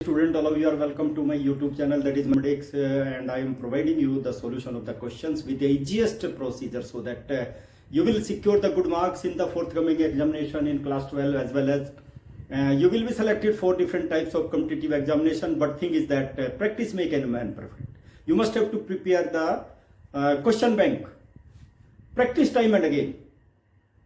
student, all of you are welcome to my YouTube channel, that is Mathematics, and I am providing you the solution of the questions with the easiest procedure so that you will secure the good marks in the forthcoming examination in class 12, as well as you will be selected for different types of competitive examination. But thing is that practice make a man perfect. You must have to prepare the question bank, practice time and again.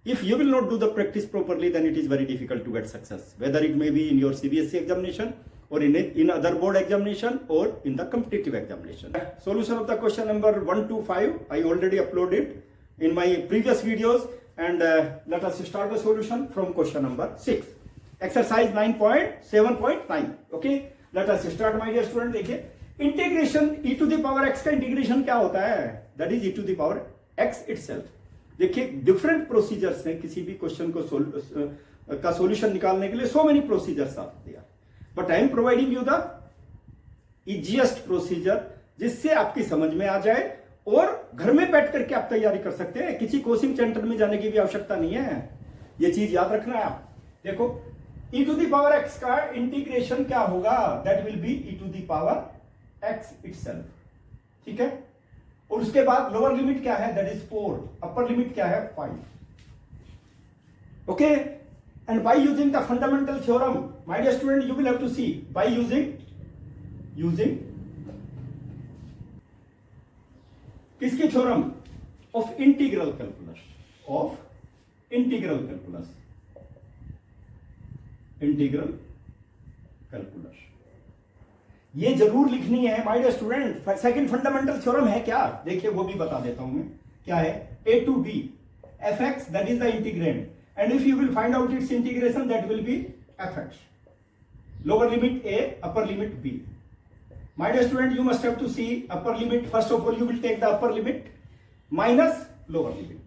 If you will not do the practice properly, then it is very difficult to get success, whether it may be in your CBSE examination or in other board examination or in the competitive examination. Solution of the question number 1 to 5 I already uploaded in my previous videos, and let us start the solution from question number 6. Exercise 9.7.9. Okay, let us start my dear student. देखिए, integration e to the power x का integration क्या होता है? That is e to the power x itself. देखिए, different procedures हैं किसी भी question को का सॉल्यूशन निकालने के लिए. So many procedures are there, but I am providing you the easiest procedure जिससे आपकी समझ में आ जाए और घर में बैठ करके आप तैयारी कर सकते हैं. किसी कोचिंग सेंटर में जाने की भी आवश्यकता नहीं है. ये चीज याद रखना है आप. देखो, e to the power x का इंटीग्रेशन क्या होगा? That will be e to the power x itself. ठीक है, और उसके बाद लोअर लिमिट क्या है? That is 4. अपर लिमिट क्या है? 5. Okay, and by using the fundamental theorem, my dear student, you will have to see by using किसकी थ्योरम? Of integral calculus. ये जरूर लिखनी है my dear student. Second fundamental theorem है क्या? देखिए, वो भी बता देता हूं मैं. क्या है? a to b fx, that is the integrand, and if you will find out its integration, that will be fx. Lower limit a, upper limit b. My dear student, you must have to see upper limit. First of all, you will take the upper limit minus lower limit.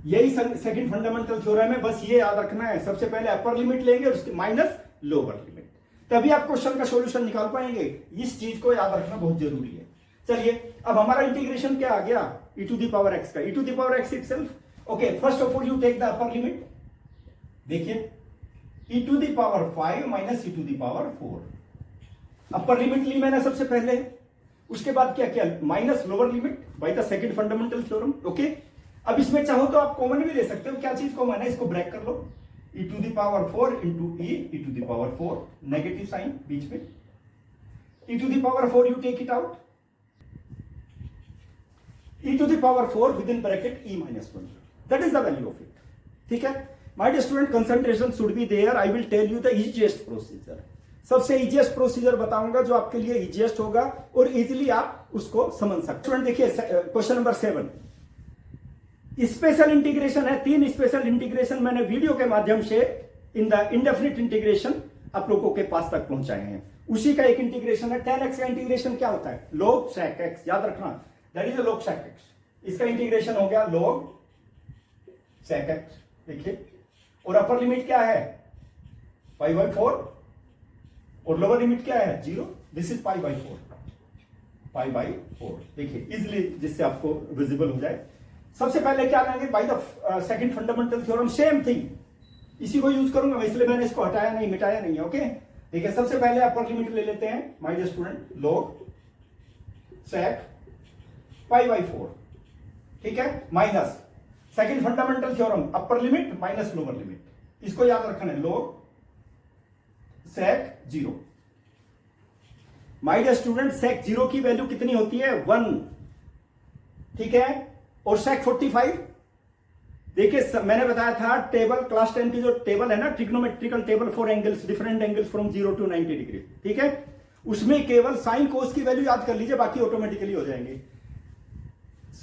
यही second fundamental theorem है. बस ये याद रखना है. सबसे पहले upper limit लेंगे और उसके माइनस लोअर लिमिट, तभी आप क्वेश्चन का सॉल्यूशन निकाल पाएंगे. इस चीज को याद रखना बहुत जरूरी है. चलिए, अब हमारा इंटीग्रेशन क्या आ गया? e to the power x का. e to the power x itself. Okay, first of all you take the upper limit. देखिए, e to the power 5 minus e to the power 4. Upper limit ली मैंने सबसे पहले. उसके बाद क्या किया? Minus lower limit by the second fundamental theorem. Okay, अब इसमें चाहो तो आप कॉमन भी ले सकते हो. क्या चीज कॉमन है? इसको ब्रेक कर लो. e to the power 4 into e to the power 4, negative sign बीच में. e to the power 4 you take it out. e to the power 4 within bracket e minus 1. That is the value of it. ठीक है, my dear student, concentration should be there. I will tell you the easiest procedure. सबसे easiest procedure बताऊंगा जो आपके लिए easiest होगा और easily आप उसको समझ सकते. स्टूडेंट देखिए, क्वेश्चन नंबर 7 स्पेशल इंटीग्रेशन है. 3 स्पेशल इंटीग्रेशन मैंने वीडियो के माध्यम से इन द इंडेफिनिट इंटीग्रेशन आप लोगों के पास तक पहुंचाए हैं. उसी का एक इंटीग्रेशन है. tan x का इंटीग्रेशन क्या होता है? log sec x. याद रखना, that is log sec x. इसका इंटीग्रेशन हो गया log sec x. देखिए, और अपर लिमिट क्या है? पाई बाई 4, और लोअर लिमिट क्या है? 0. This is pi by 4. देखिए, इजिली, जिससे आपको विजिबल हो जाए. सबसे पहले क्या लेंगे? Bye the second fundamental theorem, same thing, इसी को यूज करूंगा, इसलिए मैंने इसको हटाया नहीं, मिटाया नहीं है. ओके, देखिए, सबसे पहले अपर लिमिट ले लेते हैं my dear student. log sec pi by 4. ठीक है, minus second fundamental theorem, upper limit minus lower limit. इसको याद रखना है. log sec 0. My dear student, sec 0 की वैल्यू कितनी होती है? 1. ठीक है, और sec 45, देखिए, मैंने बताया था टेबल, क्लास 10 की जो टेबल है ना, trigonometrical table for angles, different angles from 0 to 90 degree. ठीक है, उसमें केवल साइन कोस की वैल्यू याद कर लीजिए, बाकी ऑटोमेटिकली हो जाएंगे.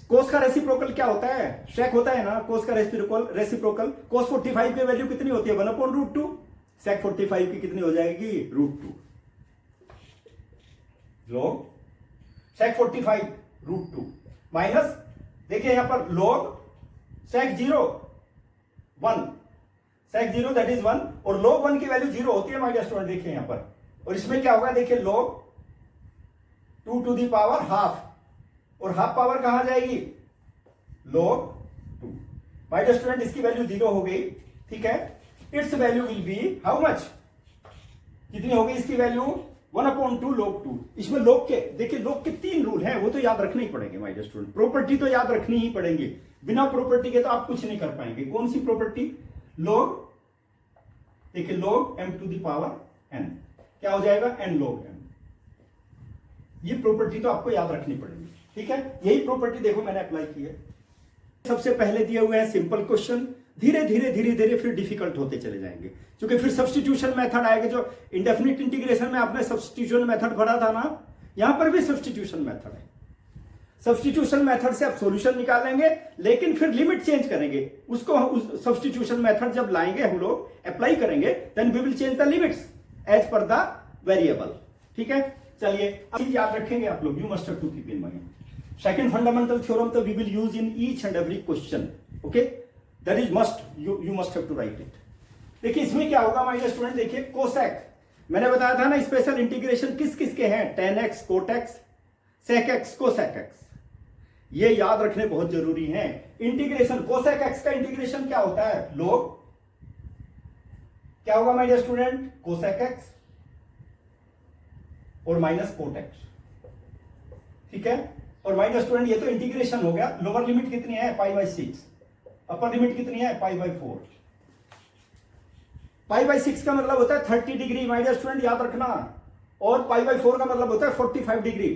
कोस का रेसिप्रोकल क्या होता है? sec होता है ना. कोस का रेसिप्रोकल cos 45 की वैल्यू कितनी होती है? 1/√2. sec 45 की कितनी हो जाएगी? √2. log sec 45 √2 माइनस, देखिए यहां पर log sec 0 1. sec 0 that is 1, और log 1 की वैल्यू 0 होती है माय डियर स्टूडेंट. देखिए यहां पर, और इसमें क्या होगा? देखिए, log 2 to the power half, और हाफ पावर कहां जाएगी? log 2. माय डियर स्टूडेंट, इसकी वैल्यू 0 हो गई. ठीक है, its value will be how much? कितनी होगी इसकी वैल्यू 1/2 log 2। इसमें log के देखिए log के 3 रूल हैं, वो तो याद रखने ही पड़ेंगे माय डियर स्टूडेंट। प्रॉपर्टी तो याद रखनी ही पड़ेंगी, बिना प्रॉपर्टी के तो आप कुछ नहीं कर पाएंगे। कौन सी प्रॉपर्टी? log, देखिए log m to the power n क्या हो जाएगा? n log m। ये प्रॉपर्टी तो आपको याद रखनी पड़ेगी, ठीक है। यही प्रॉपर्टी देखो मैंने अप्लाई की है। सबसे पहले दिए हुए हैं सिंपल क्वेश्चन, धीरे धीरे फिर डिफिकल्ट होते चले जाएंगे, क्योंकि फिर सब्स्टिट्यूशन मेथड आएगा। जो इंडेफिनिट इंटीग्रेशन में आपने सब्स्टिट्यूशन मेथड पढ़ा था ना, यहां पर भी सब्स्टिट्यूशन मेथड है। सब्स्टिट्यूशन मेथड से आप सॉल्यूशन निकालेंगे, लेकिन फिर लिमिट चेंज करेंगे उसको। सब्स्टिट्यूशन मेथड जब लाएंगे हम लोग, अप्लाई करेंगे, then we will change the limits as per the variable, ठीक है। चलिए अब याद रखेंगे आप लोग, you must have to keep in mind. Second fundamental theorem तो we will use in each and every question, okay, that is must, you must have to write it. देखिए इसमें क्या होगा माय डियर स्टूडेंट, देखिए cosec, मैंने बताया था ना स्पेशल इंटीग्रेशन किस किस के हैं, tan x cot x sec x cosec x, ये याद रखने बहुत जरूरी हैं। इंटीग्रेशन कोसेक x का इंटीग्रेशन क्या होता है? log, क्या होगा my dear student? Cosec x और माइनस कोट x, ठीक है। और माय डियर स्टूडेंट ये तो इंटीग्रेशन हो गया। लोअर लिमिट कितनी है? π/6, अपर लिमिट कितनी है? π/4। π/6 का मतलब होता है 30 डिग्री माय डियर स्टूडेंट, याद रखना। और π/4 का मतलब होता है 45 डिग्री।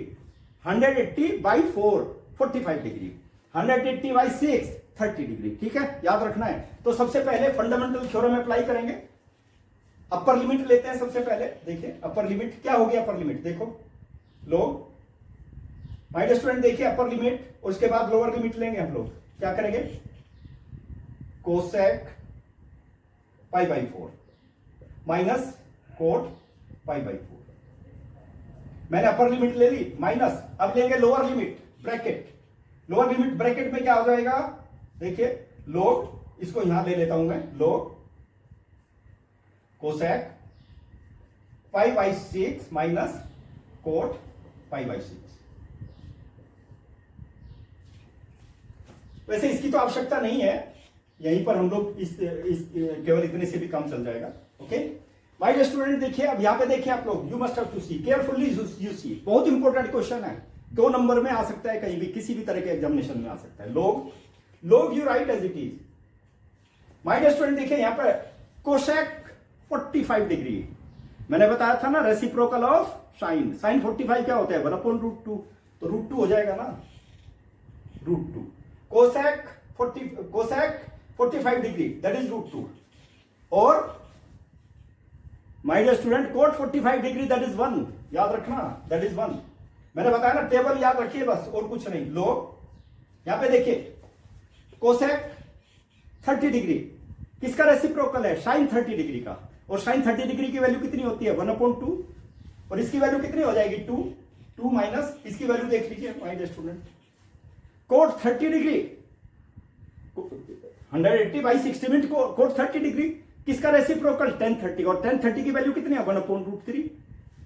180/4 45 डिग्री, 180/6 30 डिग्री, ठीक है, याद रखना है। तो सबसे पहले फंडामेंटल थ्योरम अप्लाई करेंगे। अपर लिमिट लेते हैं सबसे पहले। देखिए अपर लिमिट क्या होगी? अपर लिमिट देखो log, माय डियर स्टूडेंट देखिए अपर लिमिट, उसके बाद लोअर लिमिट लेंगे हम लोग। क्या करेंगे? Cosec π/4 minus cot π/4। मैंने अपर लिमिट ले ली माइनस, अब लेंगे lower limit bracket. Lower limit bracket में क्या हो जाएगा? देखिए log, इसको यहां ले लेता हूं मैं, log कोसेक π/6 माइनस कोट π/6। वैसे इसकी तो आवश्यकता नहीं है, यहीं पर हम लोग इस केवल इतने से भी काम चल जाएगा, ओके। माय डियर स्टूडेंट देखिए अब यहां पे देखिए आप लोग, you must have to see carefully, you see, बहुत इंपॉर्टेंट क्वेश्चन है, 2 नंबर में आ सकता है, कहीं भी किसी भी तरह के एग्जामिनेशन में आ सकता है। log you write as it is. My dear student देखिए यहां पर कोसेक 45 डिग्री, मैंने बताया था ना रेसिप्रोकल ऑफ साइन। साइन 45 क्या होता है? 1/√2, तो √2 हो जाएगा ना, √2। Cosec 45 degree that is √2। और my dear student cot 45 degree that is 1, याद रखना, दैट इज 1। मैंने बताया ना, टेबल याद रखिए बस, और कुछ नहीं। log यहां पे देखिए कोसेक 30 डिग्री किसका रेसिप्रोकल है? साइन 30 डिग्री का। और साइन 30 डिग्री की वैल्यू कितनी होती है? 1/2। और इसकी वैल्यू कितनी हो जाएगी? 2 माइनस इसकी वैल्यू देख लीजिए my dear student, cot 30 degree 180/60 minute को कोट 30 डिग्री किसका रेसिप्रोकल? tan 30, और tan 30 की वैल्यू कितनी है? 1/√3।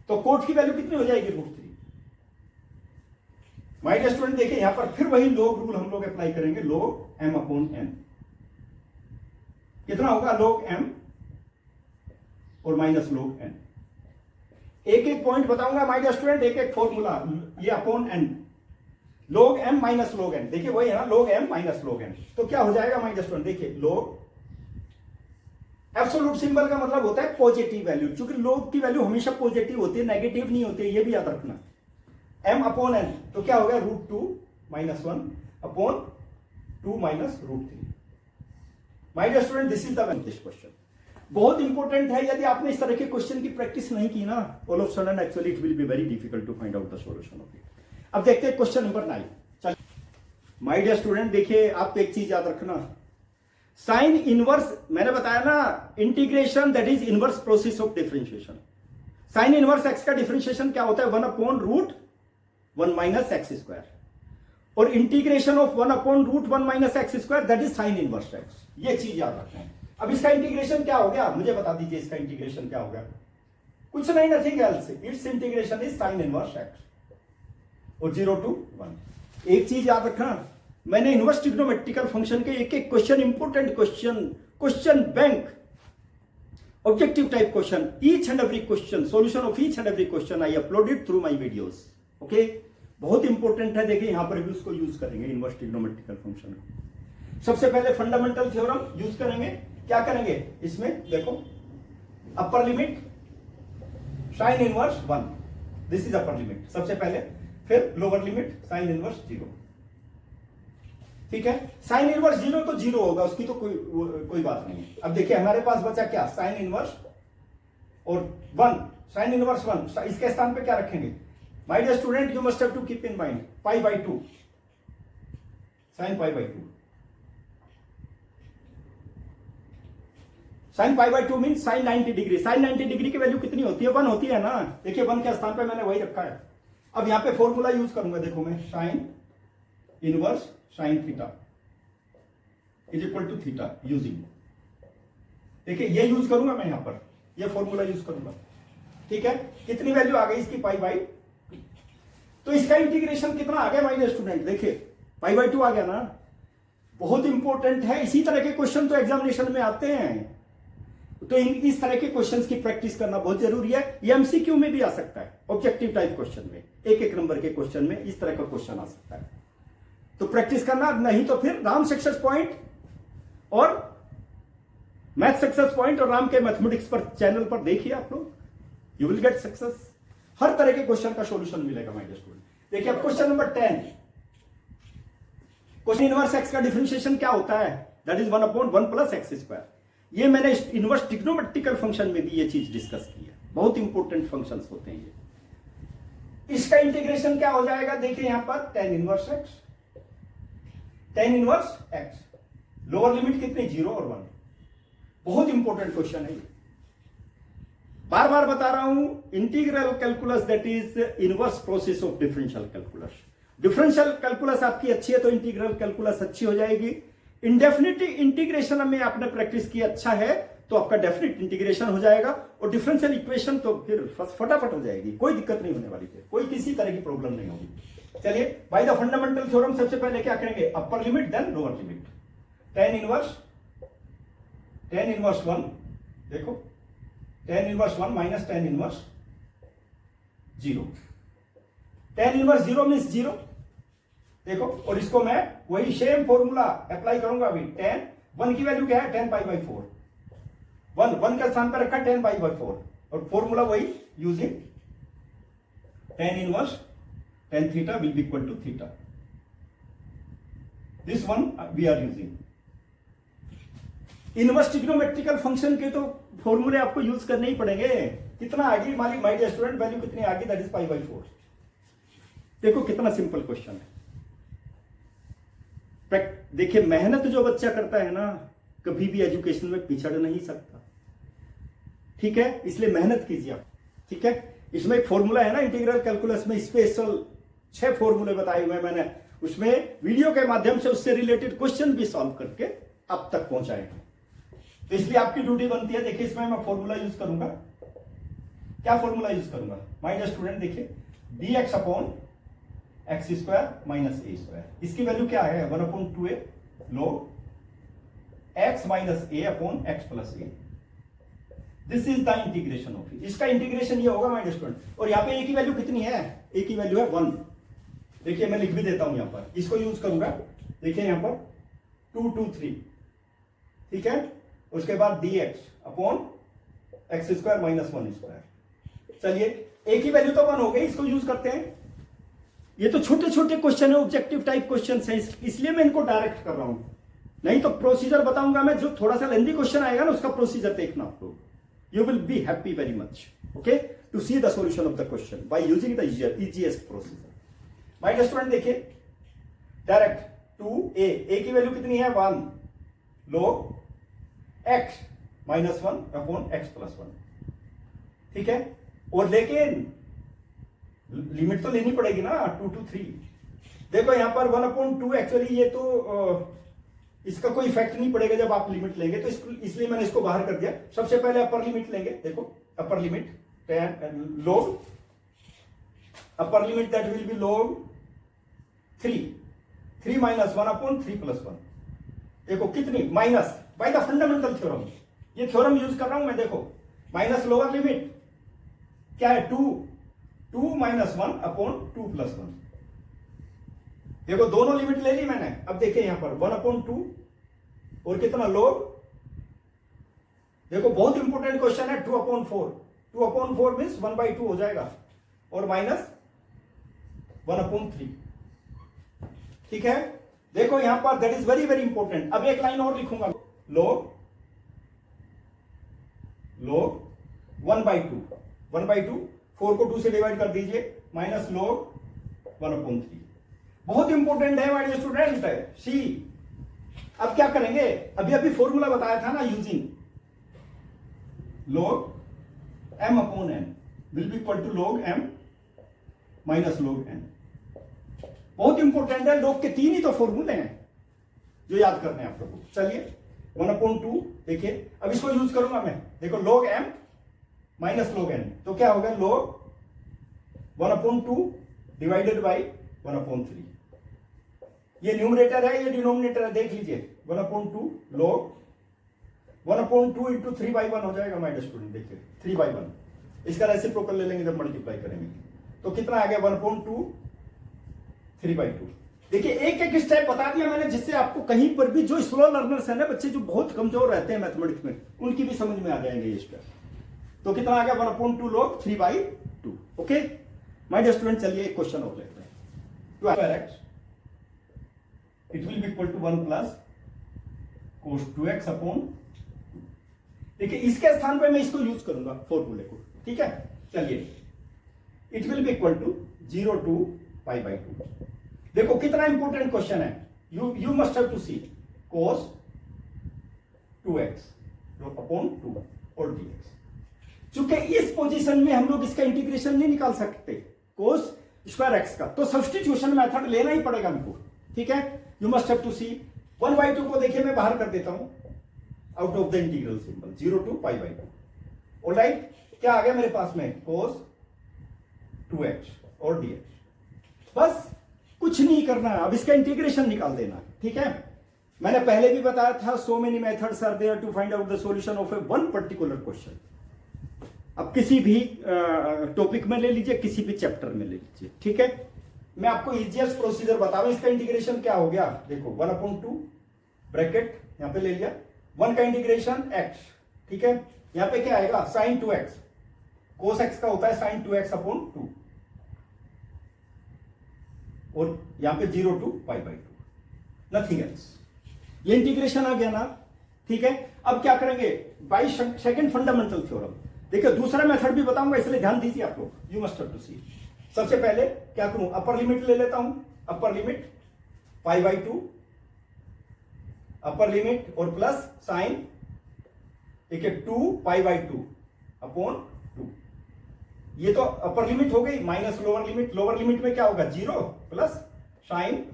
तो कोट की वैल्यू कितनी हो जाएगी? √3। माय डियर स्टूडेंट देखिए यहां पर फिर वही log रूल हम लोग अप्लाई करेंगे, log m/n कितना होगा? log m और माइनस log n। एक एक पॉइंट बताऊंगा माय डियर स्टूडेंट, एक एक फॉर्मूला, ये upon n, log m minus log n, देखिए वही है ना, log m minus log n। तो क्या हो जाएगा माय डियर स्टूडेंट? देखिए log, एब्सोल्यूट सिंबल का मतलब होता है पॉजिटिव वैल्यू, क्योंकि log की वैल्यू हमेशा पॉजिटिव होती है, नेगेटिव नहीं होती है, ये भी याद रखना। m/n तो क्या हो गया? √2 minus 1 upon 2 minus √3। My dear student this is the question, बहुत इंपॉर्टेंट है। यदि आपने इस तरह के क्वेश्चन की प्रैक्टिस नहीं की ना, all of sudden actually it will be very difficult to find out the solution of it. अब देखते हैं क्वेश्चन नंबर 9। चलिए माय डियर स्टूडेंट देखिए आप एक चीज याद रखना, साइन इनवर्स, मैंने बताया ना integration that is inverse process of differentiation. Sine inverse x का डिफरेंशिएशन क्या होता है? 1/√1 माइनस एक्स स्क्वायर। और integration of 1/√1 minus x square that is sine inverse x. ये चीज याद रखना है। अब इसका इंटीग्रेशन क्या हो गया? मुझे बता दीजिए इसका इंटीग्रेशन क्या हो गया? कुछ नहीं, nothing else, it's integration is sine inverse x और 0 to 1। एक चीज याद रखना, मैंने इनवर्स ट्रिग्नोमेट्रिकल फंक्शन के एक एक question, important question, question bank objective type question, each and every question, solution of each and every question I uploaded through my videos. Okay, बहुत इंपॉर्टेंट है। देखिए यहां पर भी उसको यूज करेंगे इनवर्स ट्रिग्नोमेट्रिकल फंक्शन को। सबसे पहले फंडामेंटल थ्योरम यूज करेंगे। क्या करेंगे इसमें, देखो upper limit sine inverse 1, this is upper limit सबसे पहले, फिर लोअर लिमिट साइन इनवर्स 0। ठीक है, साइन इनवर्स 0 तो 0 होगा, उसकी तो कोई बात नहीं है। अब देखिए हमारे पास बचा क्या, साइन इनवर्स और 1, साइन इनवर्स 1, इसके स्थान पे क्या रखेंगे। My dear student, you must have to keep in mind pi by 2, sine pi by 2, sine pi by 2 mean sine 90 degree. Sine 90 degree की वैल्यू कितनी होती है, 1 होती है ना। देखिए 1 के स्थान पे मैंने वही रखा है। अब यहां पे फॉर्मूला यूज करूंगा, देखो मैं sine inverse sine theta is equal to theta using, देखिए ये यूज करूंगा मैं, यहां पर ये फॉर्मूला यूज करूंगा। ठीक है, कितनी वैल्यू आ गई इसकी, पाई बाई, तो इसका इंटीग्रेशन कितना आ गया माय डियर स्टूडेंट, देखिए पाई बाई 2 आ गया ना। बहुत इंपॉर्टेंट है, इसी तरह के क्वेश्चन तो एग्जामिनेशन में आते हैं, तो इस तरह के क्वेश्चंस की प्रैक्टिस करना बहुत जरूरी है। ये एमसीक्यू में भी आ सकता है, ऑब्जेक्टिव टाइप क्वेश्चन में, एक नंबर के क्वेश्चन में इस तरह का क्वेश्चन आ सकता है, तो प्रैक्टिस करना। नहीं तो फिर राम सक्सेस पॉइंट और मैथ सक्सेस पॉइंट और राम के मैथमेटिक्स पर चैनल पर देखिए आप लोग, यू विल गेट सक्सेस। हर तरह के क्वेश्चन का सॉल्यूशन मिलेगा माय डियर स्टूडेंट। देखिए अब question number 10, question inverse x का डिफरेंशिएशन क्या होता है, that is 1/1 plus x square. ये मैंने इनवर्स ट्रिग्नोमेट्रिकल फंक्शन में भी ये चीज डिस्कस की है, बहुत इंपॉर्टेंट फंक्शंस होते हैं ये। इसका इंटीग्रेशन क्या हो जाएगा, देखिए यहां पर tan inverse x, tan inverse x, lower limit कितनी 0 और 1। बहुत इंपॉर्टेंट क्वेश्चन है ये, बार बार बता रहा हूं। Integral calculus that is inverse process of differential calculus. Differential calculus आपकी अच्छी है तो इंटीग्रल कैलकुलस अच्छी हो जाएगी। इंडेफिनिट इंटीग्रेशन में आपने प्रैक्टिस की अच्छा है तो आपका डेफिनिट इंटीग्रेशन हो जाएगा, और डिफरेंशियल इक्वेशन तो फिर फटाफट हो जाएगी, कोई दिक्कत नहीं होने वाली है, कोई किसी तरह की प्रॉब्लम नहीं होगी। चलिए बाय द फंडामेंटल थ्योरम सबसे पहले क्या करेंगे, upper limit then lower limit, tan inverse 1, देखो tan inverse 1 minus tan inverse 0, tan inverse 0 means 0, देखो, और इसको मैं वही सेम फॉर्मूला अप्लाई करूंगा अभी। tan 1 की वैल्यू क्या है, tan पाई बाई 4, 1 का स्थान पर रखा tan पाई बाई 4, और फॉर्मूला वही using tan inverse tan theta will be equal to theta, this one we are using. Inverse trigonometrical function के तो फॉर्मूले आपको यूज करने ही पड़ेंगे। कितना आ गई हमारी माय डियर स्टूडेंट वैल्यू, कितनी आ गई, दैट इज पाई बाई 4। देखो कितना सिंपल क्वेश्चन है। देखिए मेहनत जो बच्चा करता है ना, कभी भी एजुकेशन में पिछड़ नहीं सकता। ठीक है, इसलिए मेहनत कीजिए आप। ठीक है, इसमें एक फॉर्मूला है ना इंटीग्रल कैलकुलस में, स्पेशल 6 फॉर्मूले बताए हुए हैं मैंने, उसमें वीडियो के माध्यम से उससे रिलेटेड क्वेश्चन भी सॉल्व करके अब तक पहुंचाए हैं। तो इसलिए आपकी ड्यूटी बनती है। देखिए इसमें मैं फॉर्मूला यूज करूंगा, क्या फॉर्मूला यूज करूंगा माय डियर स्टूडेंट, देखिए dx upon x square minus a square, इसकी वैल्यू क्या है 1/2a log x minus a upon x plus a, this is the integration of it. इसका इंटीग्रेशन ये होगा माय डियर स्टूडेंट, और यहाँ पे ए की वैल्यू कितनी है, ए की वैल्यू है 1। देखिए मैं लिख भी देता हूं यहाँ पर, इसको यूज करूंगा। देखिए यहाँ पर 2 2 3, ठीक है, उसके बाद dx upon x square minus 1 square. चलिए ए की वैल्यू तो 1 हो गई, इसको यूज करते हैं। ये तो छोटे छोटे क्वेश्चन है, ऑब्जेक्टिव टाइप क्वेश्चन है, इसलिए मैं इनको डायरेक्ट कर रहा हूं। नहीं तो प्रोसीजर बताऊंगा मैं, जो थोड़ा सा लेंथी क्वेश्चन आएगा ना उसका प्रोसीजर देखना आप लोग, you will be happy very much, okay, to see the solution of the question by using the easiest procedure. My dear student देखिए डायरेक्ट 2a, a की वैल्यू कितनी है 1 log x minus 1 upon x plus 1, ठीक है, और लेकिन limit तो लेनी पड़ेगी ना 2 to 3। देखो यहां पर 1/2 एक्चुअली ये तो इसका कोई इफेक्ट नहीं पड़ेगा जब आप लिमिट लेंगे, तो इसलिए मैंने इसको बाहर कर दिया। सबसे पहले अपर लिमिट लेंगे, देखो upper limit log, upper limit that will B log 3 minus 1/3 plus 1, देखो कितनी minus, by the fundamental theorem ये थ्योरम यूज कर रहा हूं मैं, देखो माइनस लोअर लिमिट क्या है 2 माइनस 1 अपॉन 2 प्लस 1। देखो दोनों लिमिट ले ली मैंने। अब देखिए यहां पर 1 अपॉन 2 और कितना लोग, देखो बहुत इंपॉर्टेंट क्वेश्चन है 2 अपॉन 4। 2 अपॉन 4 मीन्स 1/2 हो जाएगा और माइनस 1 अपॉन 3। ठीक है, देखो यहां पर that is very very important. अब एक लाइन और लिखूंगा, लोग 1/2 4 को 2 से डिवाइड कर दीजिए, माइनस लोग 1 अपॉन 3। बहुत इंपॉर्टेंट है माय स्टूडेंट। सी अब क्या करेंगे, अभी अभी फॉर्मूला बताया था ना, using log m upon n will be equal to log m minus log n। बहुत इंपॉर्टेंट है, log के 3 ही तो फॉर्मूले हैं जो याद करने हैं आप लोगों को। चलिए 1 अपॉन 2 देखिए, अब इसको यूज करूंगा मैं। देखो log m minus log n तो क्या होगा, log 1 upon 2 divided by 1 upon 3। ये न्यूमरेटर है, ये डिनोमिनेटर है, देख लीजिए 1 अपॉन 2 log 1 अपॉन 2 इंटू 3/1 हो जाएगा माय स्टूडेंट। देखिए 3/1 इसका रेसिप्रोकल ले लेंगे जब मल्टीप्लाई करेंगे तो कितना आ गया 1 अपॉन 2 3/2। देखिए एक एक स्टेप बता दिया मैंने, जिससे आपको कहीं पर भी जो स्लो लर्नर्स है ना, बच्चे जो बहुत कमजोर रहते हैं मैथमेटिक्स में, उनकी भी समझ में आ जाएंगे ये स्टेप। तो कितना आ गया 1 upon 2 log 3/2। Okay my dear student, चलिए एक क्वेश्चन और लेते हैं। 2x it will be equal to 1 plus cos 2x upon, देखिए इसके स्थान पे मैं इसको यूज करूंगा फॉर्मूले को। ठीक है, चलिए it will be equal to 0 to π/2। देखो कितना इंपॉर्टेंट क्वेश्चन है, you must have to see cos 2x upon 2 और dx। चूंकि इस पोजीशन में हम लोग इसका इंटीग्रेशन नहीं निकाल सकते cos स्क्वायर x का, तो सब्स्टिट्यूशन मेथड लेना ही पड़ेगा हमको। ठीक है, you must have to see 1/2 को देखिए मैं बाहर कर देता हूं out of the integral symbol 0 to π/2। Alright, क्या आ गया मेरे पास में cos 2x और dx। बस कुछ नहीं करना है, अब इसका इंटीग्रेशन निकाल देना। ठीक है, मैंने पहले भी बताया था so many methods are there to find out the solution of a one particular question. अब किसी भी टॉपिक में ले लीजिए, किसी भी चैप्टर में ले लीजिए। ठीक है, मैं आपको इजिएस्ट प्रोसीजर बता रहा हूं। इसका इंटीग्रेशन क्या हो गया, देखो 1 अपॉन 2 ब्रैकेट यहां पे ले लिया, 1 का इंटीग्रेशन x। ठीक है, यहां पे क्या आएगा sin 2x, cos x का होता है sin 2x अपॉन 2, और यहां पे 0 टू π/2, नथिंग एल्स। ये इंटीग्रेशन आ गया ना। ठीक है, अब क्या करेंगे, बाय सेकंड फंडामेंटल थ्योरम। देखिए दूसरा मेथड भी बताऊंगा, इसलिए ध्यान दीजिए आप लोग, यू मस्ट हैव टू सी। सबसे पहले क्या करूं, अपर लिमिट ले लेता हूं, अपर लिमिट π/2 अपर लिमिट और प्लस साइन, ठीक है 2 π/2 अपॉन 2। ये तो अपर लिमिट हो गई, minus lower limit. Lower limit में क्या होगा 0 प्लस साइन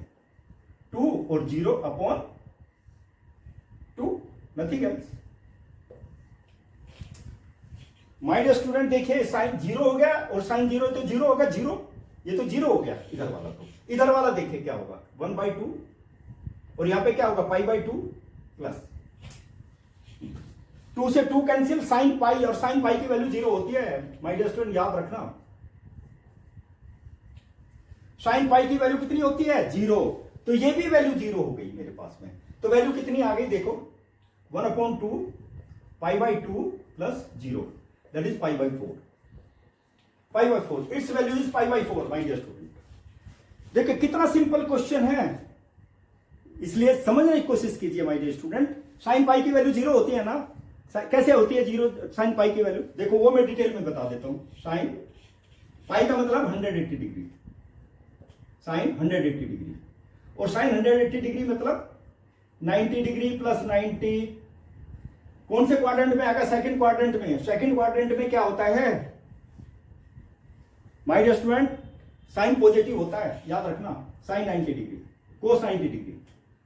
2 और 0 upon 2, nothing else. My dear student देखिए साइन 0 हो गया और साइन 0 तो 0 होगा 0, ये तो 0 हो गया इधर वाला। तो इधर वाला देखिए क्या होगा 1/2 और यहां पे क्या होगा π/2 प्लस 2 से 2 कैंसिल, साइन पाई, और साइन पाई की वैल्यू 0 होती है माय डियर स्टूडेंट, याद रखना। साइन पाई की वैल्यू कितनी होती है 0, तो ये भी वैल्यू 0 हो गई मेरे पास में। तो वैल्यू कितनी आ गई देखो 1 upon 2 π/2 plus 0 that is π/4। Its value is π/4 my dear student. देखिए कितना सिंपल क्वेश्चन है, इसलिए समझने की कोशिश कीजिए my dear student. Sine pi की वैल्यू 0 होती है ना, कैसे होती है 0 साइन पाई की वैल्यू, देखो वो मैं डिटेल में बता देता हूं। साइन पाई का मतलब 180 डिग्री, साइन 180 डिग्री, और साइन 180 डिग्री मतलब 90 डिग्री प्लस 90। कौन से क्वाड्रेंट में आएगा, सेकंड क्वाड्रेंट में। सेकंड क्वाड्रेंट में क्या होता है my dear student, sine positive होता है, याद रखना। Sine 90 degree, cos 90 degree,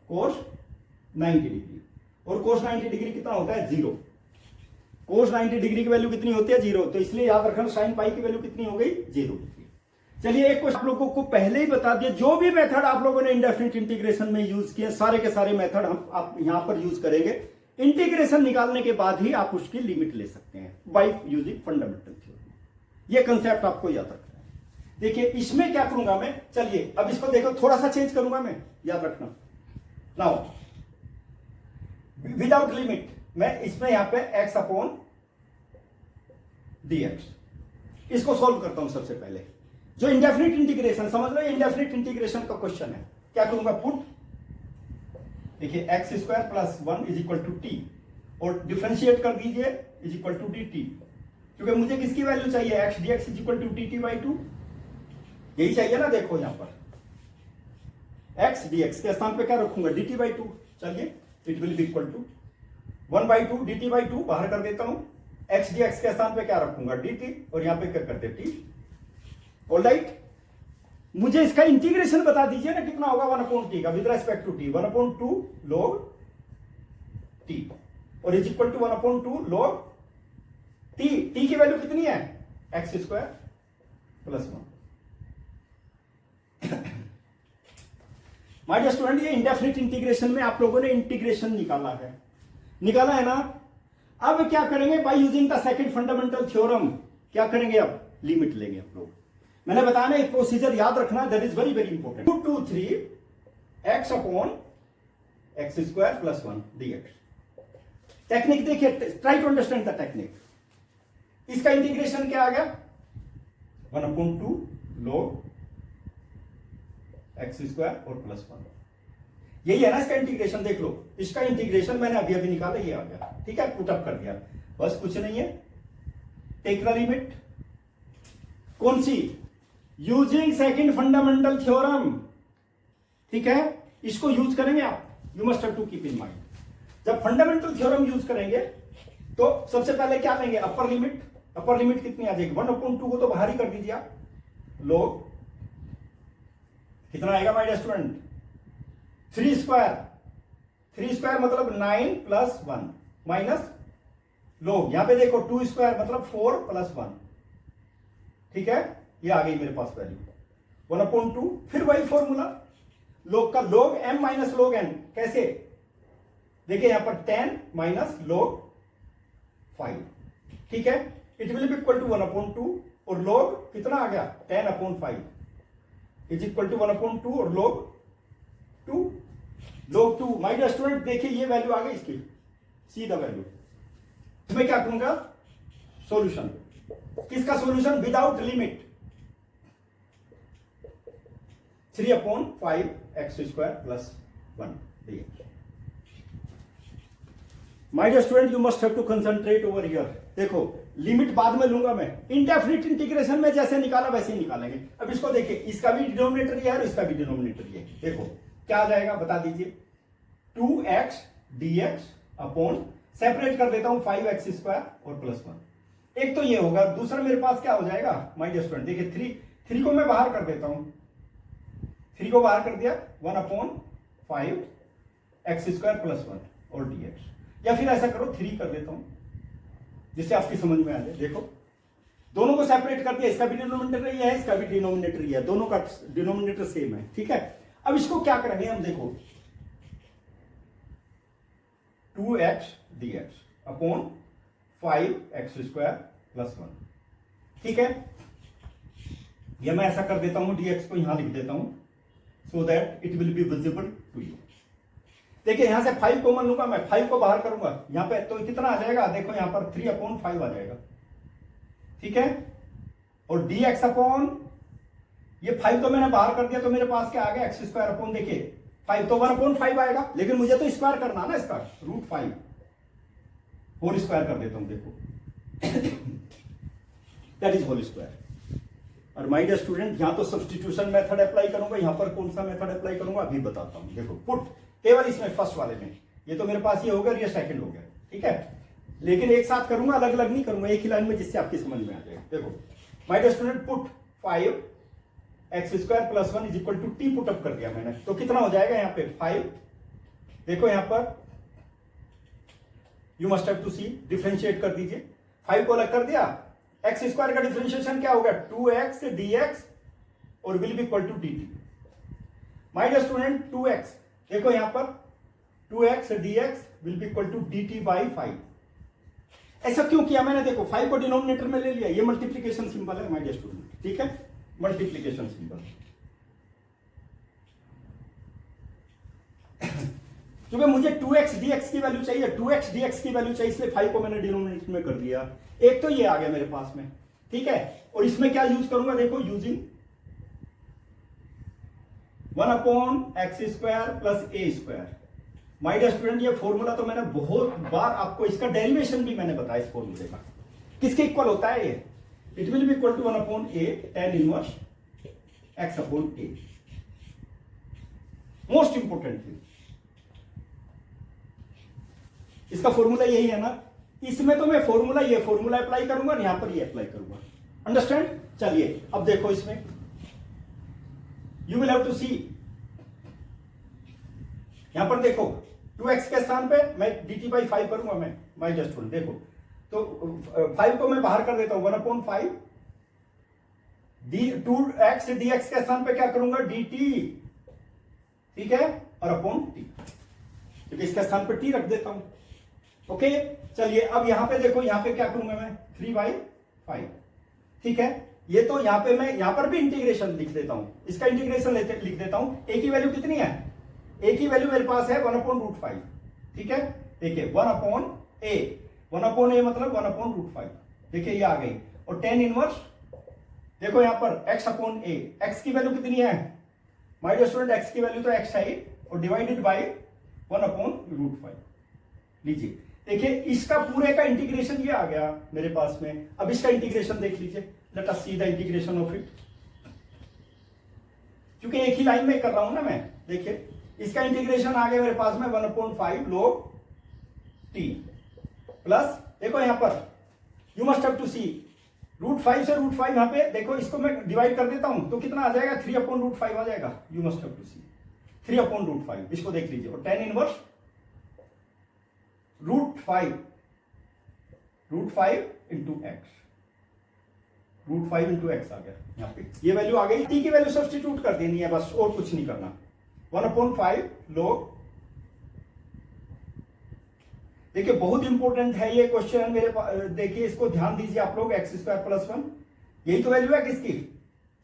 cos 90 degree, और कोस 90 डिग्री कितना होता है 0। कोस 90 डिग्री की वैल्यू कितनी होती है 0, तो इसलिए याद रखना साइन पाई की वैल्यू कितनी हो गई 0। चलिए एक क्वेश्चन आप लोगों को पहले ही बता दिया, जो भी मेथड आप लोगों ने इंडेफिनिट इंटीग्रेशन में यूज किए सारे के सारे मेथड हम आप यहां पर यूज करेंगे इंटीग्रेशन निकालने के बाद ही आप उसकी लिमिट ले सकते हैं बाय यूजिंग फंडामेंटल थ्योरम। ये कंसेप्ट आपको याद रखना है। देखिए इसमें क्या करूंगा मैं, चलिए अब इसको देखो थोड़ा सा चेंज करूंगा मैं, याद रखना। नाउ विदाउट लिमिट मैं इसमें यहां पे x अपॉन dx इसको सॉल्व करता हूं। सबसे पहले जो इंडेफिनिट इंटीग्रेशन, समझ लो इंडेफिनिट इंटीग्रेशन का क्वेश्चन है, क्या करूंगा, पुट देखिए x square plus 1 is equal to t और डिफरेंशिएट कर दीजिए is equal to d t, क्योंकि मुझे किसकी वैल्यू चाहिए, x d x is equal to d t by 2, यही चाहिए ना। देखो यहां पर एक्स डी एक्स के स्थान पे क्या रखूंगा, डी टी बाई 2। चलिए it will be equal to 1/2 d t by 2 बाहर कर देता हूं। एक्स डी एक्स के स्थान पे क्या रखूंगा, डी टी, और यहां पे क्या करते टी। ऑलराइट, मुझे इसका इंटीग्रेशन बता दीजिए ना कितना होगा 1/t का with respect to t, 1/2 log t और is equal to 1/2 log t। t की वैल्यू कितनी है, x square plus 1। My dear student, ये इंडेफिनिट इंटीग्रेशन में आप लोगों ने इंटीग्रेशन निकाला है ना। अब क्या करेंगे, bye using the second fundamental theorem क्या करेंगे, अब लिमिट लेंगे आप लोग। मैंने बताया ना एक प्रोसीजर याद रखना, that is very very important. 2 2 3 x upon x square plus 1 dx। Technique देखिए, try to understand the technique. इसका इंटीग्रेशन क्या आ गया, 1/2 log एक्स स्क्वायर और प्लस 1, यही है ना इसका इंटीग्रेशन। देख लो इसका इंटीग्रेशन मैंने अभी अभी निकाला, ये आ गया, ठीक है, पुटअप कर दिया, बस कुछ नहीं है। टेक द लिमिट, कौन सी, यूजिंग सेकंड फंडामेंटल थ्योरम, ठीक है, इसको यूज करेंगे आप, you must have to keep in mind. जब फंडामेंटल थ्योरम यूज करेंगे तो सबसे पहले क्या लेंगे, अपर लिमिट। अपर लिमिट कितनी आ जाएगी, 1/2 को तो बाहर ही कर दीजिए आप, log कितना आएगा my dear student, 3 square. 3 square मतलब 9 प्लस 1 माइनस log, यहां पे देखो 2 स्क्वायर मतलब 4 प्लस 1, ठीक है, ये आ गई मेरे पास वैल्यू 1/2। फिर वही फॉर्मूला log का, log m minus log n, कैसे, देखिए यहां पर 10 माइनस log 5, ठीक है, it will be equal to 1/2 और log कितना आ गया 10/5 इज इक्वल टू 1/2 और log 2। माय डियर स्टूडेंट देखिए ये वैल्यू आ गई इसकी, सी द वैल्यू। इसमें क्या करूंगा, सॉल्यूशन, किसका solution, without limit, 3/5 x square plus 1 dx। My dear student you must have to concentrate over here. देखो लिमिट बाद में लूंगा मैं, इंडेफिनिट इंटीग्रेशन में जैसे निकाला वैसे ही निकालेंगे। अब इसको देखिए, इसका भी डिनोमिनेटर ये है और इसका भी डिनोमिनेटर ये है। देखो क्या आ जाएगा बता दीजिए, 2x dx अपॉन, सेपरेट कर देता हूं 5x स्क्वायर और प्लस 1। एक तो ये होगा, दूसरा मेरे पास क्या हो जाएगा माय डियर स्टूडेंट, देखिए 3 को मैं बाहर कर देता हूं, 3 को बाहर कर दिया, 1/5 एक्स स्क्वायर प्लस 1 और dx। या फिर ऐसा करो 3 कर देता हूं जिससे आपकी समझ में आ जाए। देखो दोनों को सेपरेट कर दिया, इसका भी डिनोमिनेटर ये है, इसका भी डिनोमिनेटर ये है, दोनों का डिनोमिनेटर सेम है, ठीक है। अब इसको क्या करेंगे हम, देखो 2x dx upon 5x square plus 1, ठीक है, ये मैं ऐसा कर देता हूं, dx को यहां लिख देता हूं so that it will be visible to you. देखिए यहां से 5 कॉमन लूंगा मैं, 5 को बाहर करूंगा यहां पे, तो कितना आ जाएगा, देखो यहां पर 3/5 आ जाएगा, ठीक है, और dx अपॉन ये 5 तो मैंने बाहर कर दिया, तो मेरे पास क्या आ गया, एक्स स्क्वायर अपॉन, देखिए 5 तो 1/5 आएगा, लेकिन मुझे तो स्क्वायर करना ना इसका, √5 होल स्क्वायर कर देता हूं, देखो दैट इज होल स्क्वायर। और माय डियर स्टूडेंट यहां तो सब्स्टिट्यूशन मेथड अप्लाई करूंगा, यहां पर कौन सा मेथड अप्लाई करूंगा अभी बताता हूं। देखो पुट केवल इसमें फर्स्ट वाले में, ये तो मेरे पास ये हो गया, ये सेकंड हो गया, ठीक है, लेकिन एक साथ करूंगा, अलग अलग नहीं करूंगा, एक ही लाइन में, जिससे आपकी समझ में आ जाएगा। देखो my dear student put 5x square plus 1 is equal to t put up कर दिया मैंने, तो कितना हो जाएगा यहाँ पे 5, देखो यहाँ पर you must have to see, differentiate कर दीजिए, 5 को अलग कर दिया, एक्स स्क्वायर का डिफरेंशिएशन क्या हो गया 2x dx और will be equal to dt। My dear student 2x, देखो यहां पर 2x dx will be equal to dt by 5। ऐसा क्यों किया मैंने? देखो 5 को डिनोमिनेटर में ले लिया, ये मल्टीप्लीकेशन सिंबल है माय डियर स्टूडेंट, ठीक है, मल्टीप्लीकेशन सिंबल। क्योंकि मुझे 2x dx की वैल्यू चाहिए, 2x dx की वैल्यू चाहिए, इसलिए 5 को मैंने डिनोमिनेटर में कर दिया। एक तो ये आ गया मेरे पास में, ठीक है, और इसमें क्या यूज करूंगा? देखो using 1/x² plus a²। My dear student, ये फॉर्मूला तो मैंने बहुत बार आपको, इसका डेरिवेशन भी मैंने बताया इस फॉर्मूले का। किसके इक्वल होता है ये? It will be equal to 1/a tan inverse x/a। Most important thing, इसका फॉर्मूला यही है ना। इसमें तो मैं ये फॉर्मूला अप्लाई करूंगा, यहां पर ये अप्लाई करूंगा। अंडरस्टैंड? चलिए अब देखो, इसमें यू विल हैव टू सी, यहां पर देखो 2x के स्थान पे मैं dt बाई 5 करूंगा मैं, माय जस्ट स्टूडेंट। देखो तो 5 को मैं बाहर कर देता हूं, 1/5 2x dx के स्थान पे क्या करूंगा? dt, ठीक है, और अपॉन t, क्योंकि इसके स्थान पे t रख देता हूं। ओके, चलिए अब यहां पे देखो, यहां पे क्या करूंगा मैं? 3/5, ठीक है। ये तो यहां पे मैं, यहां पर भी इंटीग्रेशन लिख देता हूं, इसका इंटीग्रेशन लिख देता हूं। a की वैल्यू कितनी है? a की वैल्यू मेरे पास है 1/√5, ठीक है। देखिए 1/a मतलब 1/√5, देखिए ये आ गई। और tan इनवर्स देखो यहां पर x/a, x की वैल्यू कितनी है माय डियर स्टूडेंट? x की वैल्यू तो x है, और डिवाइडेड बाय 1/√5। लीजिए, देखिए इसका पूरे का इंटीग्रेशन ये आ गया मेरे पास में। अब इसका इंटीग्रेशन देख लीजिए, let us see the integration of it, क्योंकि एक ही लाइन में कर रहा हूं ना मैं। देखिए इसका इंटीग्रेशन आ गया मेरे पास में 1/5 log t प्लस, देखो यहां पर यू मस्ट हैव टू सी √5 से √5, यहां पे देखो इसको मैं डिवाइड कर देता हूं तो कितना आ जाएगा? 3/√5 आ जाएगा। यू मस्ट हैव टू सी 3/√5, इसको देख लीजिए। और tan inverse √5 into x, √5 into x आ गया। यहाँ पे ये वैल्यू आ गई, t की वैल्यू सब्स्टिट्यूट कर देनी है बस, और कुछ नहीं करना। 1/5 log, देखिए बहुत इंपॉर्टेंट है ये क्वेश्चन मेरे पास, देखिए इसको ध्यान दीजिए आप लोग। x² + 1, यही तो वैल्यू है किसकी?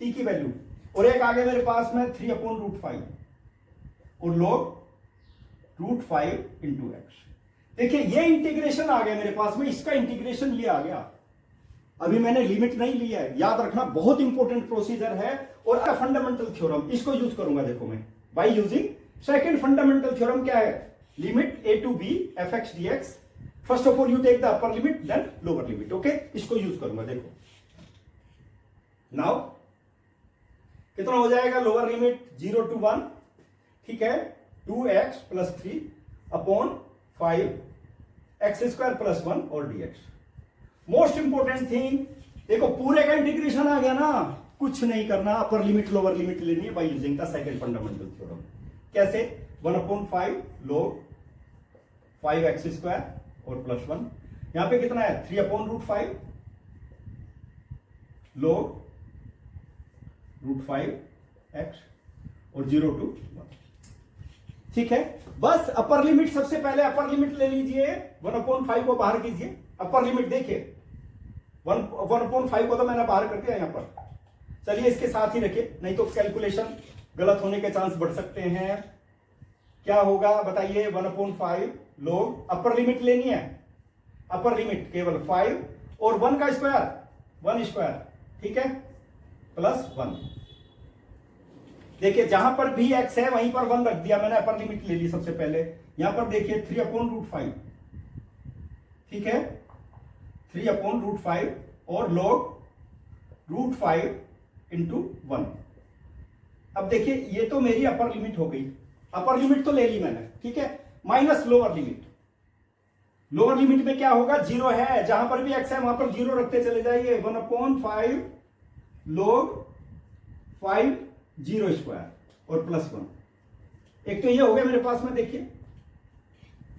t की वैल्यू। और एक आगे मेरे पास में 3/√5 और log √5 इंटू x। देखिए ये इंटीग्रेशन आ गया मेरे पास में, इसका इंटीग्रेशन ये आ गया। अभी मैंने लिमिट नहीं लिया है, याद रखना, बहुत इंपॉर्टेंट प्रोसीजर है। और फंडामेंटल थ्योरम इसको यूज करूंगा, देखो मैं by using second fundamental theorem. क्या है? Limit a to b fx dx, first of all you take the upper limit then lower limit. Okay, इसको यूज करूंगा। देखो नाउ कितना हो जाएगा? लोअर लिमिट 0 to 1, ठीक है, 2x + 3 अपॉन 5 x² + 1 और dx। मोस्ट इंपोर्टेंट थिंग, देखो पूरे का इंटीग्रेशन आ गया ना, कुछ नहीं करना, अपर लिमिट लोअर लिमिट लेनी है bye using the second fundamental theorem. कैसे? 1/5 log 5x² और +1, यहां पे कितना है? 3/√5 log √5x और 0 to 1, ठीक है। बस अपर लिमिट, सबसे पहले अपर लिमिट ले लीजिए, 1/5 को बाहर कीजिए। अपर लिमिट देखिए 1/5 को तो मैंने बाहर कर दिया यहां पर। चलिए इसके साथ ही रखिए, नहीं तो कैलकुलेशन गलत होने के चांस बढ़ सकते हैं। क्या होगा बताइए? 1/5 log, अपर लिमिट लेनी है, अपर लिमिट केवल 5 और 1 का स्क्वायर 1², ठीक है, +1। देखिए जहां पर भी x है वहीं पर 1 रख दिया मैंने, अपर लिमिट ले ली सबसे पहले। यहां पर देखिए 3/√5, ठीक है, 3/√5 और log √5 इंटू 1। अब देखिए ये तो मेरी अपर लिमिट हो गई, अपर लिमिट तो ले ली मैंने, ठीक है, minus lower limit. Lower limit में क्या होगा? 0 है, जहां पर भी x है वहां पर 0 रखते चले जाइए। 1/5 log 5 0² और +1। एक तो ये हो गया मेरे पास में, देखिए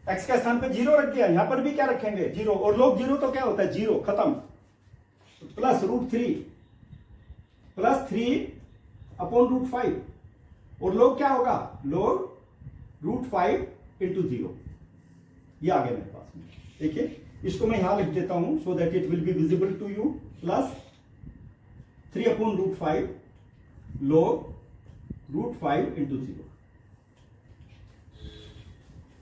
x के स्थान पे 0 रख दिया, यहां पर भी क्या रखेंगे? 0, और log 0 तो क्या होता है? 0, खत्म। प्लस √3 +3/√5 और log क्या होगा? log √5 into 0। ये आ गया मेरे पास में। देखिए इसको मैं यहां लिख देता हूं so that it will be visible to you, plus 3/√5 log √5 into 0।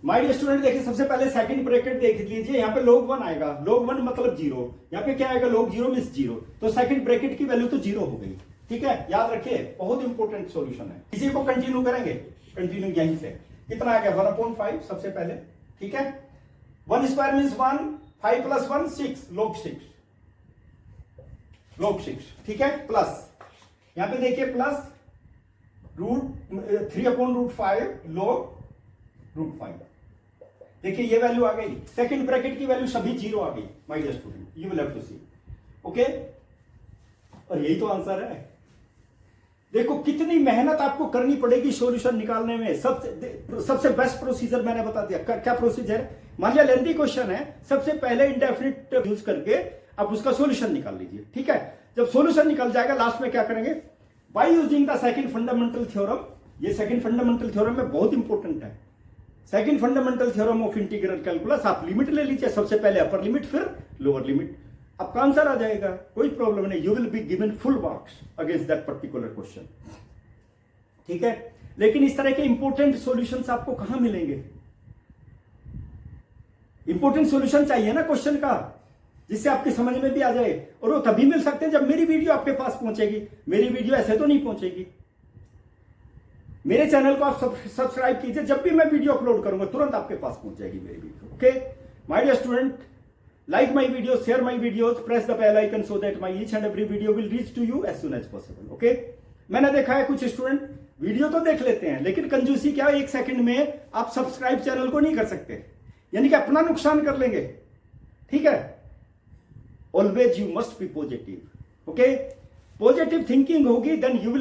My dear student देखिए सबसे पहले सेकंड ब्रैकेट देख लीजिए, यहाँ पे log 1 आएगा, log 1 मतलब 0, यहाँ पे क्या आएगा log 0 मींस 0, तो सेकंड ब्रैकेट की वैल्यू तो 0 हो गई। ठीक है, याद रखिए बहुत इंपॉर्टेंट सॉल्यूशन है। इसी को कंटिन्यू करेंगे, कंटिन्यू यहीं से कितना आ गया 1/5 सबसे पहले। ठीक है, 1 स्क्वायर मींस 1, 5 + 1 6 log 6। ठीक है, प्लस यहां पे देखिए प्लस 3/√5 log √5। देखिए ये वैल्यू आ गई, सेकंड ब्रैकेट की वैल्यू सभी 0 आ गई my dear student, you will have to see. Okay, और यही तो आंसर है। देखो कितनी मेहनत आपको करनी पड़ेगी सॉल्यूशन निकालने में। सबसे बेस्ट प्रोसीजर मैंने बता दिया। क्या प्रोसीजर? मान लिया लेंथी क्वेश्चन है, सबसे पहले इंडेफिनिट यूज करके आप उसका सॉल्यूशन निकाल लीजिए। ठीक है, जब सॉल्यूशन निकल जाएगा लास्ट में क्या करेंगे, bye using the second fundamental theorem. ये सेकंड फंडामेंटल थ्योरम में बहुत इंपॉर्टेंट है, second fundamental theorem of integral calculus. आप लिमिट ले लीजिए, सबसे पहले अपर लिमिट फिर लोअर लिमिट, आपका आंसर आ जाएगा, कोई प्रॉब्लम नहीं। You will be given full marks against that particular question. ठीक है, लेकिन इस तरह के इंपॉर्टेंट सॉल्यूशंस आपको कहां मिलेंगे? इंपॉर्टेंट सॉल्यूशन चाहिए ना क्वेश्चन का, जिससे आपकी समझ में भी आ जाए। और वो तभी मिल सकते हैं जब मेरी वीडियो आपके पास पहुंचेगी। मेरी वीडियो ऐसे तो नहीं पहुंचेगी। मेरे चैनल को आप सब्सक्राइब कीजिए, जब भी मैं वीडियो अपलोड करूंगा तुरंत आपके पास पहुंच जाएगी मेरी video. Okay my dear student, like my videos, share my videos, press the bell icon so that my each and every video will reach to you as soon as possible. Okay? मैंने देखा है कुछ student video तो देख लेते हैं, लेकिन कंजूसी क्या, 1 सेकंड में आप सब्सक्राइब चैनल को नहीं कर सकते, यानी कि अपना नुकसान कर लेंगे। ठीक है, always you must be positive. Okay, positive thinking होगी देन यू विल